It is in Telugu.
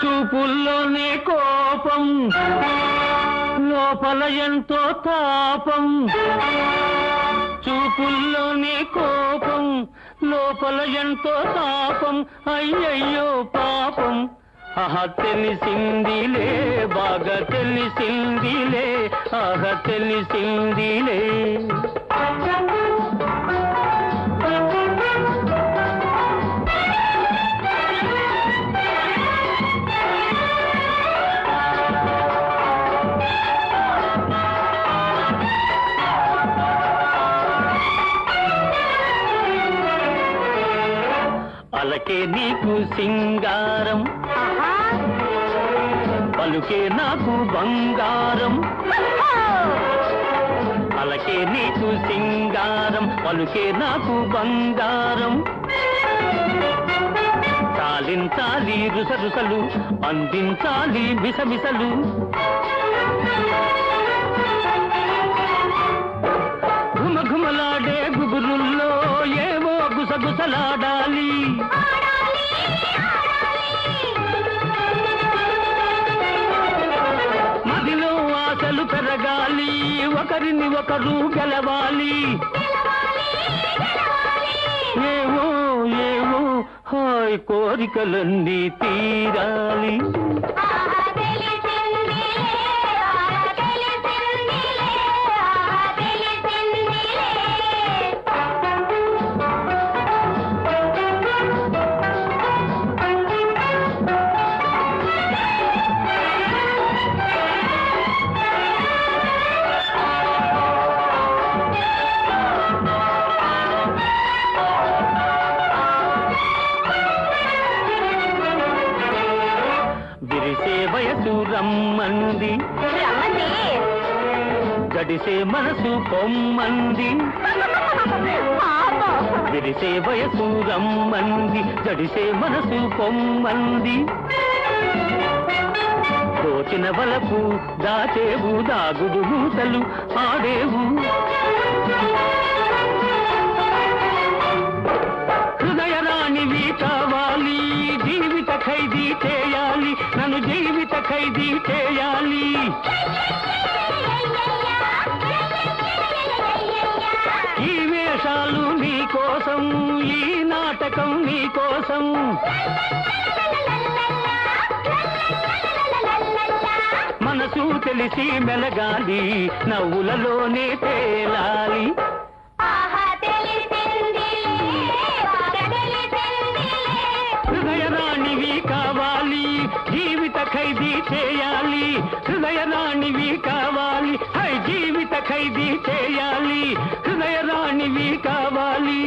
చూపుల్లోనే కోపం, లోపల ఎంతో తాపం. చూపుల్లోనే కోపం, లోపల ఎంతో తాపం. అయ్యయ్యో పాపం. ఆహా తెలిసిందిలే, బాగా తెలిసిందిలే, ఆహా తెలిసిందిలే. అలకే నీకు సింగారం, పలుకే నాకు బంగారం. అలకే నీకు సింగారం, పలుకే నాకు బంగారం. చాలించాలి రుసరుసలు, అందించాలి మిసమిసలు. ఘుమఘుమలాడే గుబురుల్లో ఏవో గుసగుసలాడాలి. మదిలో ఆశలు పెరగాలి, ఒకరిని ఒకరు గెలవాలి. ఏవో ఏవో హాయ్ కోరికలన్నీ తీరాలి. విరిసే వయసు రమ్మంది, గడిసే మనసు పొమ్మంది. విరిసే వయసు రమ్మంది, గడిసే మనసు పొమ్మంది. తోచిన వలపు దాచేవు, దాగుడు మూతలు ఆడేవు. హృదయరాణివి కావాలి, జీవిత ఖైదీ చేయాలి, నన్ను జీవిత ఖైదీ చేయాలి. ఈ వేషాలు నీ కోసం, ఈ నాటకం నీ కోసం. మనసు తెలిసి మెలగాలి, నవ్వులలోనే తేలాలి. హృదయరాణివి కావాలి, జీవిత ఖైదీ చేయాలి. హృదయరాణివి కావాలి, హై జీవిత ఖైదీ చేయాలి. హృదయరాణివి కావాలి.